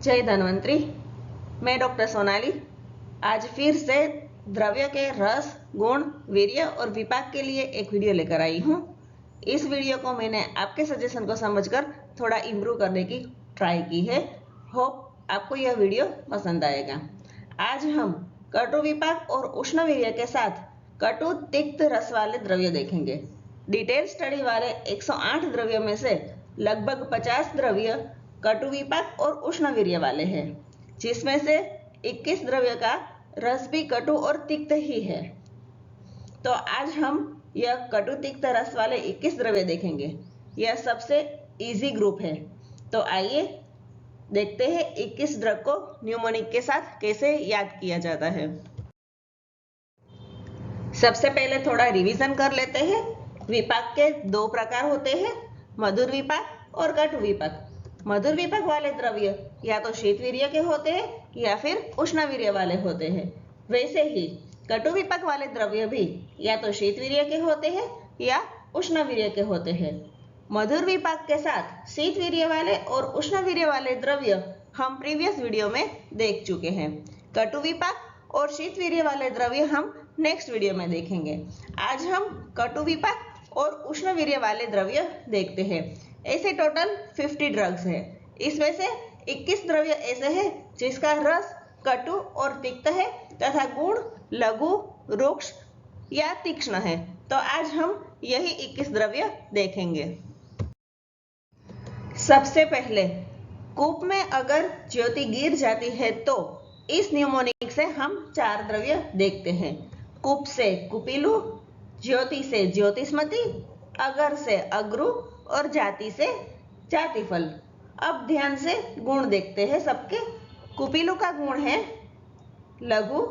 जय धन्वंतरी। मैं डॉक्टर सोनाली आज फिर से द्रव्य के रस, गुण, वीर्य और विपाक के लिए एक वीडियो लेकर आई हूँ। इस वीडियो को मैंने आपके सजेशन को समझकर थोड़ा इम्प्रूव करने की ट्राई की है। होप आपको यह वीडियो पसंद आएगा। आज हम कटु विपाक और उष्ण वीर्य के साथ कटु तिक्त रस वाले द्रव्य देखेंगे। डिटेल स्टडी वाले 108 द्रव्यों में से लगभग 50 द्रव्य कटु विपाक और उष्ण वीर्य वाले हैं, जिसमें से 21 द्रव्य का रस भी कटु और तिक्त ही है। तो आज हम यह कटु तिक्त रस वाले 21 द्रव्य देखेंगे। यह सबसे इजी ग्रुप है। तो आइए देखते हैं 21 द्रव्य को न्यूमोनिक के साथ कैसे याद किया जाता है। सबसे पहले थोड़ा रिवीजन कर लेते हैं। विपाक के दो प्रकार होते हैं, मधुर विपाक और कटु विपाक। मधुर विपाक वाले द्रव्य या तो शीतवीर्य के होते हैं या फिर उष्णवीर्य वाले होते हैं। वैसे ही कटु विपाक वाले द्रव्य भी या तो शीतवीर्य के होते हैं या उष्णवीर्य के होते हैं। मधुर विपाक के साथ शीतवीर्य वाले और उष्णवीर्य वाले द्रव्य हम प्रीवियस वीडियो में देख चुके हैं। कटु विपाक और शीतवीर्य वाले द्रव्य हम नेक्स्ट वीडियो में देखेंगे। आज हम कटु विपाक और उष्णवीर्य वाले द्रव्य देखते हैं। ऐसे टोटल 50 ड्रग्स है। इसमें से 21 द्रव्य ऐसे हैं जिसका रस कटु और तिक्त है तथा गुण लघु, रुक्ष या तीक्ष्ण है। तो आज हम यही 21 द्रव्य देखेंगे। सबसे पहले कूप में अगर ज्योति गिर जाती है तो इस न्यूमोनिक से हम 4 द्रव्य देखते हैं। कूप से कुपिलु, ज्योति से ज्योतिष्मति, अगर से अग्रु और जाति से जातिफल। अब ध्यान से गुण देखते हैं सबके। कुपिलु का गुण है लघु,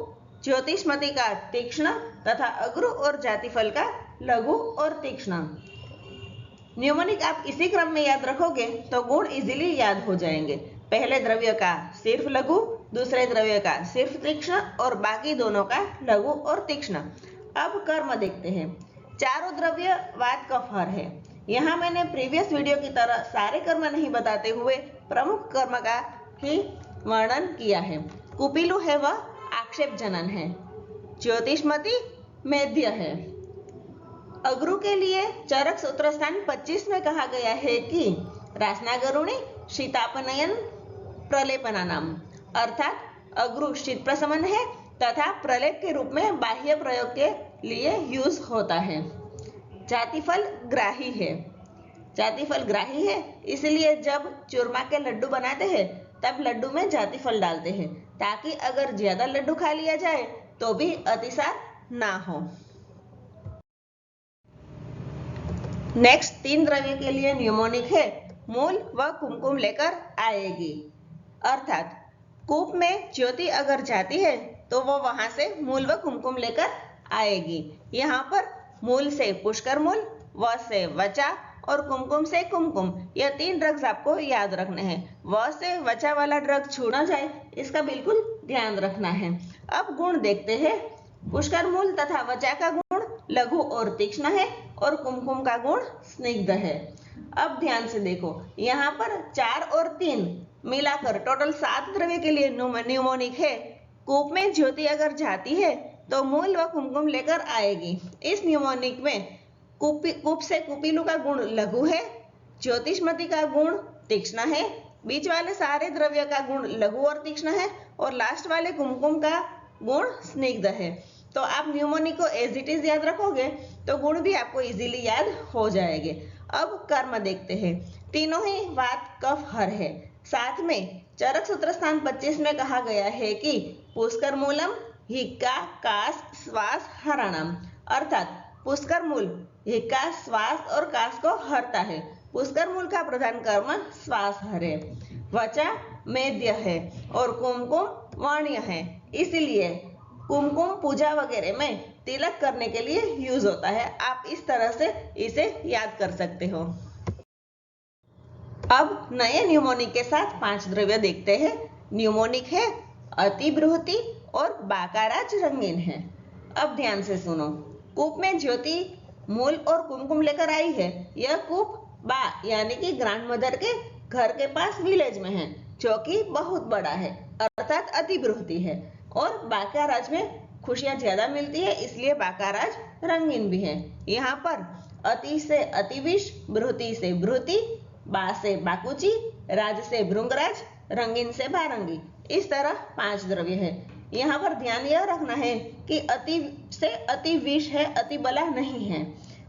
ज्योतिष्मति का तीक्ष्ण तथा अग्रु और जातिफल का लघु और तीक्ष्ण। न्यूमोनिक आप इसी क्रम में याद रखोगे तो गुण इजीली याद हो जाएंगे। पहले द्रव्य का सिर्फ लघु, दूसरे द्रव्य का सिर्फ तीक्ष्ण और बाकी दोनों का लघु और तीक्ष्ण। अब कर्म देखते हैं। चारों द्रव्य वात कफहर है। यहाँ मैंने प्रीवियस वीडियो की तरह सारे कर्म नहीं बताते हुए प्रमुख कर्म का ही वर्णन किया है। कुपिलु है वह आक्षेप जनन है। ज्योतिष्मति मेध्य है। अग्रु के लिए चरक सूत्र स्थान 25 में कहा गया है कि रासनागरुणी शीतापनयन प्रलेपनानाम, अर्थात अग्रु शीत प्रशमन है तथा प्रलेप के रूप में बाह्य प्रयोग के लिए यूज होता है। जातिफल ग्राही है। जातिफल ग्राही है इसलिए जब चूरमा के लड्डू बनाते हैं तब लड्डू में जातिफल डालते हैं ताकि अगर ज्यादा लड्डू खा लिया जाए तो भी अतिसार ना हो। नेक्स्ट 3 द्रव्य के लिए न्यूमोनिक है मूल व कुमकुम लेकर आएगी। अर्थात कूप में ज्योति अगर जाती है तो वो वहां से मूल व कुमकुम लेकर आएगी। यहाँ पर मूल से पुष्कर मूल, व से वचा और कुमकुम से कुमकुम। यह 3 ड्रग्स आपको याद रखने हैं। व से वचा वाला ड्रग छू ना जाए इसका बिल्कुल ध्यान रखना है। अब गुण देखते हैं। पुष्कर मूल तथा वचा का गुण लघु और तीक्ष्ण है और कुमकुम का गुण स्निग्ध है। अब ध्यान से देखो, यहाँ पर 4 और 3 मिलाकर टोटल 7 द्रव्य के लिए न्यूमोनिक है। कूप में ज्योति अगर जाती है तो मूल व कुमकुम लेकर आएगी। इस न्यूमोनिक में कूप से कुपिलु का गुण लघु है, ज्योतिष्मति का गुण तीक्ष्ण है, बीच वाले सारे द्रव्य का गुण लघु और तीक्ष्ण है और लास्ट वाले कुमकुम का गुण स्निग्ध है। तो आप न्यूमोनिक को एज इट इज याद रखोगे तो गुण भी आपको इजीली याद हो जाएंगे। अब कर्म देखते हैं। तीनों ही वात कफ हर है। साथ में चरक सूत्र स्थान 25 में कहा गया है कि पुष्कर मूलम हिक्का कास श्वास हरणम, अर्थात पुष्कर मूल हिक्का, श्वास और कास को हरता है। पुष्कर मूल का प्रधान कर्म श्वास हरे। वचा मेद्य है और कुमकुम वर्ण्य है, इसलिए कुमकुम पूजा वगैरह में तिलक करने के लिए यूज होता है। आप इस तरह से इसे याद कर सकते हो। अब नए न्यूमोनिक के साथ 5 द्रव्य देखते हैं। न्यूमोनिक है अतिबृहति और बाकाराज रंगीन है। अब ध्यान से सुनो। कूप में ज्योति मूल और कुमकुम लेकर आई है। यह कूप बा यानी कि ग्रैंड मदर के घर के पास विलेज में है। जो कि बहुत बड़ा है अर्थात अति बृहति है। और बाकाराज में खुशियां ज्यादा मिलती है, इसलिए बाकाराज रंगीन भी है। यहाँ पर अति से अतिविश, बृहति से बृहति, बा से बाकुची, राज से भृंगराज, रंगीन से बारंगी, इस तरह 5 द्रव्य है। यहाँ पर ध्यान यह रखना है कि अति से अति विष है, अति बला नहीं है।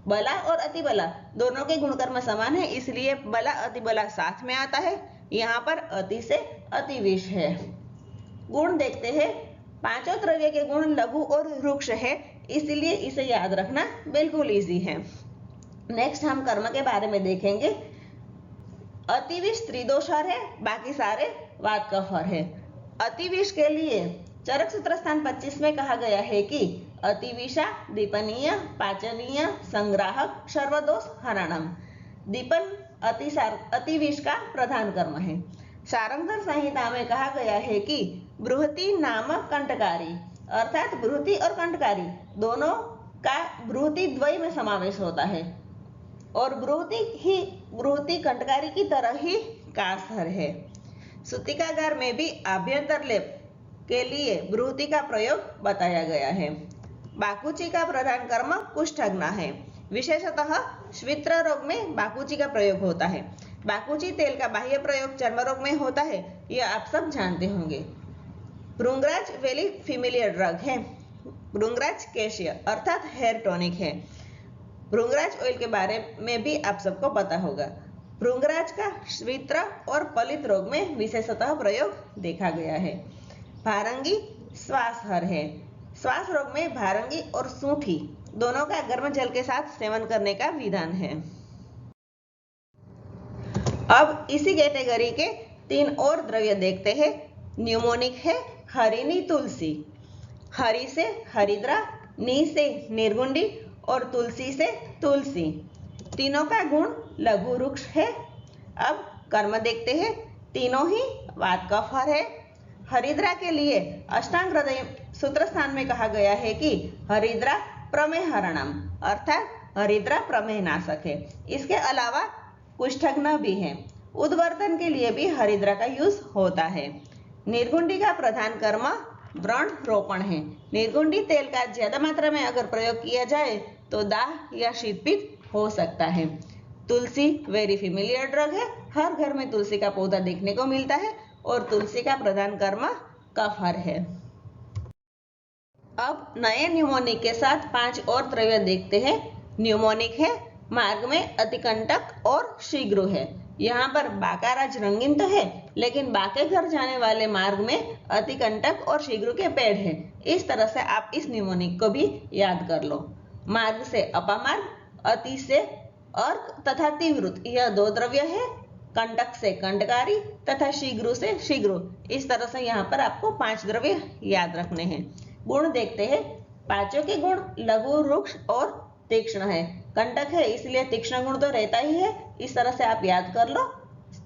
बला और अति बला दोनों के गुणकर्म समान है, इसलिए बला अति बला साथ में आता है। यहाँ पर अति से अति विष है। गुण देखते हैं। पांचों द्रव्य के गुण लघु और रुक्ष है, इसलिए इसे याद रखना बिल्कुल इजी है। नेक्स्ट हम कर्म के बारे में देखेंगे। अतिविष त्रिदोषहर है, बाकी सारे वात कफहर है। अतिविष के लिए चरक सूत्र स्थान 25 में कहा गया है कि अतिविषा दीपनीय, पाचनीय, संग्राहक, सर्वदोष हरणम। दीपन अतिविष का प्रधान कर्म है। सारंगधर संहिता में कहा गया है कि बृहति नामक कंटकारी, अर्थात बृहति और कंटकारी दोनों का बृहति द्वय में समावेश होता है और बृहति कंटकारी की तरह ही कासहर है। सूतिकागार में भी आभ्यंतर लेप के लिए बृहति का प्रयोग बताया गया है। बाकुची का प्रधान कर्म कुष्ठग्ना है। विशेषतः श्वित्र रोग में बाकुची का प्रयोग होता है। बाकुची तेल का बाह्य प्रयोग चर्म रोग में होता है, यह आप सब जानते होंगे। भृंगराज वेरी फेमिलियर ड्रग है। भृंगराज कैशियर अर्थात हेयर टॉनिक है। भृंगराज ऑयल के बारे में भी आप सबको पता होगा। भृंगराज का श्वित्र और पलित रोग में विशेषतः प्रयोग देखा गया है। भारंगी श्वासहर है। श्वास रोग में भारंगी और सूंठी दोनों का गर्म जल के साथ सेवन करने का विधान है। अब इसी कैटेगरी के 3 और द्रव्य देखते हैं। न्यूमोनिक है हरिणी तुलसी। हरि से हरिद्रा, नी से निर्गुंडी और तुलसी से तुलसी। तीनों का गुण लघु रुक्ष है। अब कर्म देखते हैं। तीनों ही वात कफहर है। हरिद्रा के लिए अष्टांग हृदय सूत्र स्थान में कहा गया है कि हरिद्रा प्रमेह हरणम, अर्थात हरिद्रा प्रमेह नाशक है। इसके अलावा कुष्ठग्न भी है। उद्वर्तन के लिए भी हरिद्रा का यूज होता है। निर्गुंडी का प्रधान कर्म व्रण रोपण है। निर्गुंडी तेल का ज्यादा मात्रा में अगर प्रयोग किया जाए तो दाह या शीतपित्त हो सकता है। तुलसी वेरी फेमिलियर ड्रग है। हर घर में तुलसी का पौधा देखने को मिलता है और तुलसी का प्रधान कर्म कफहर है। अब नए न्यूमोनिक के साथ 5 और द्रव्य देखते हैं। न्यूमोनिक है मार्ग में अतिकंटक और शीघ्र है। यहाँ पर बाकाराज रंगीन तो है, लेकिन बाके घर जाने वाले मार्ग में अतिकंटक और शीघ्र के पेड़ है। इस तरह से आप इस न्यूमोनिक को भी याद कर लो। मार्ग से अपामार्ग, अति से अर्क तथा तीव्रुत, यह 2 द्रव्य है। कंटक से कंटकारी तथा शीघ्र से शीघ्र। इस तरह से यहाँ पर आपको 5 द्रव्य याद रखने हैं। गुण देखते हैं। पांचों के गुण लघु, रुक्ष और तीक्ष्ण है। कंटक है इसलिए तीक्ष्ण गुण तो रहता ही है, इस तरह से आप याद कर लो।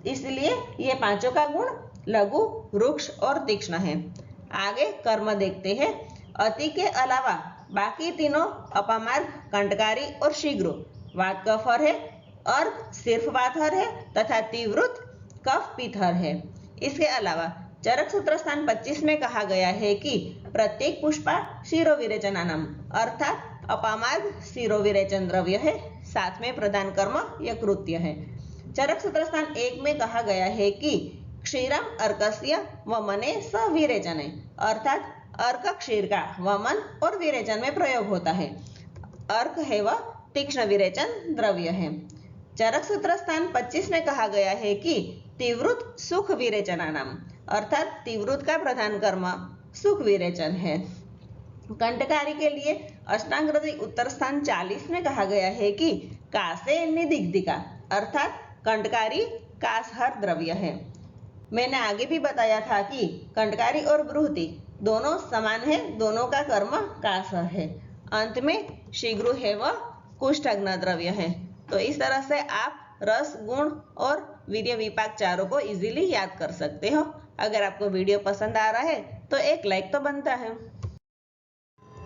इसलिए ये पांचों का गुण लघु, रुक्ष और तीक्ष्ण है। आगे कर्म देखते हैं। अति के अलावा बाकी तीनों अपामार्ग, कंटकारी और शीघ्र वात कफहर है। अर्क सिर्फ वातहर है तथा तीव्रुत कफ पित्तहर है। इसके अलावा चरक सूत्र स्थान 25 में कहा गया है कि प्रत्येक पुष्पा शिरोविरेचनानम, अर्थात अपामार्ग शिरोविरेचन द्रव्य है। साथ में प्रधान कर्म यह कृत्य है। चरक सूत्र स्थान 1 में कहा गया है कि क्षीरम अर्कस्य वमने सविरेचने, अर्थात अर्क क्षीर का वमन और विरेचन में प्रयोग होता है। अर्क है वह तीक्ष्ण विरेचन द्रव्य है। चरक सूत्र स्थान 25 में कहा गया है कि तीव्रुत सुख विरेचनानाम, अर्थात तीव्रुत का प्रधान कर्म सुख विरेचन है। कंटकारी के लिए अष्टांग हृदय उत्तर स्थान 40 में कहा गया है कि कासे निदिग्धिका, अर्थात कंटकारी कासहर द्रव्य है। मैंने आगे भी बताया था कि कंटकारी और बृहति दोनों समान है, दोनों का कर्म कासहर है। अंत में शीघ्र है वह कुष्ठग्न द्रव्य है। तो इस तरह से आप रस, गुण और वीर्य विपाक चारों को इजीली याद कर सकते हो। अगर आपको वीडियो पसंद आ रहा है तो एक लाइक तो बनता है।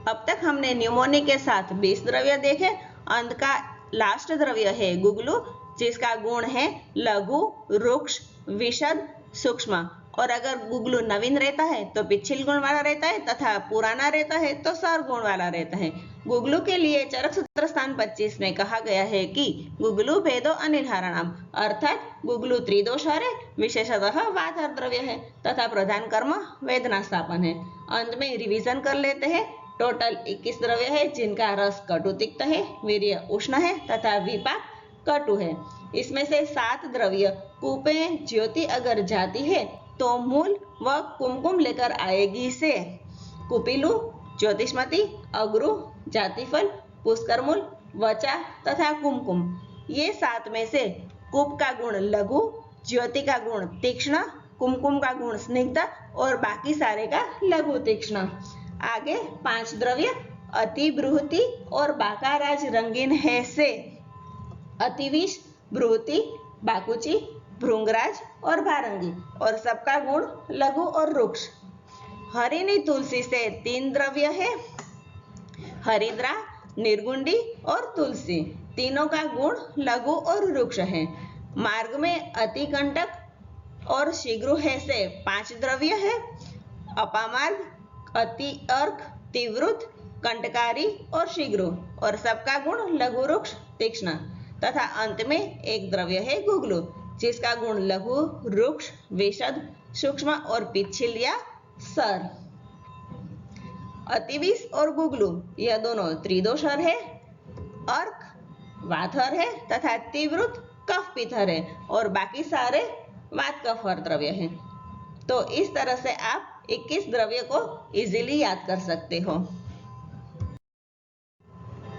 अब तक हमने न्यूमोनिक के साथ 20 द्रव्य देखे। अंत का लास्ट द्रव्य है गुगलू, जिसका गुण है लघु, रुक्ष, विशद, सूक्ष्म। और अगर गुगलू नवीन रहता है तो पिछिल गुण वाला रहता है तथा पुराना रहता है तो सर गुण वाला रहता है। गुगलू के लिए चरक सूत्र स्थान 25 में कहा गया है कि गुगलू भेदो अनिर्हारणम, अर्थात गुगलू त्रिदोषर है, विशेषतः वातहर द्रव्य है तथा प्रधान कर्म वेदना स्थापन है। अंत में रिवीजन कर लेते हैं। टोटल 21 द्रव्य है जिनका रस कटु तिक्त है, वीर्य उष्ण है तथा विपाक कटु है। इसमें से 7 द्रव्य कूपे ज्योति अगर जाती है तो मूल व कुमकुम लेकर आएगी से कुपिलु, ज्योतिष्मती, अग्रु, जातिफल, पुष्करमूल, वचा तथा कुमकुम। ये 7 में से कुप का गुण लघु, ज्योति का गुण तीक्ष्ण, कुमकुम का गुण स्निग्ध और बाकी सारे का लघु तीक्ष्ण। आगे 5 द्रव्य अति, बृहति और बाकाराज रंगीन है से अतिविष, बृहति, बाकुची, भृंगराज और भारंगी और सबका गुण लघु और रुक्ष। हरिणी तुलसी से 3 द्रव्य है, हरिद्रा, निर्गुंडी और तुलसी। तीनों का गुण लघु और रुक्ष है। मार्ग में अतिकंटक और शीघ्र है से 5 द्रव्य है, अपामार्ग, अति अर्क, तीव्रुत, कंटकारी और शीघ्र और सबका गुण लघु रुक्ष तीक्ष्ण। तथा अंत में एक द्रव्य है गुगलू जिसका गुण लघु, रुक्ष, विशद, सूक्ष्म और पिछिल या सर। अतिविष और गुगलू यह दोनों त्रिदोषर है, अर्क वातहर है तथा तीव्रुत कफ पित्थर है और बाकी सारे वात कफहर द्रव्य हैं। तो इस तरह से आप 21 द्रव्य को इजीली याद कर सकते हो।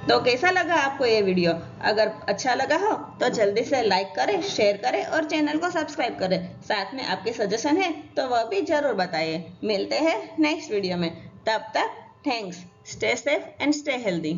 तो कैसा लगा आपको ये वीडियो? अगर अच्छा लगा हो तो जल्दी से लाइक करें, शेयर करें और चैनल को सब्सक्राइब करें। साथ में आपके सजेशन है तो वह भी जरूर बताइए। मिलते हैं नेक्स्ट वीडियो में, तब तक thanks, stay safe and stay healthy.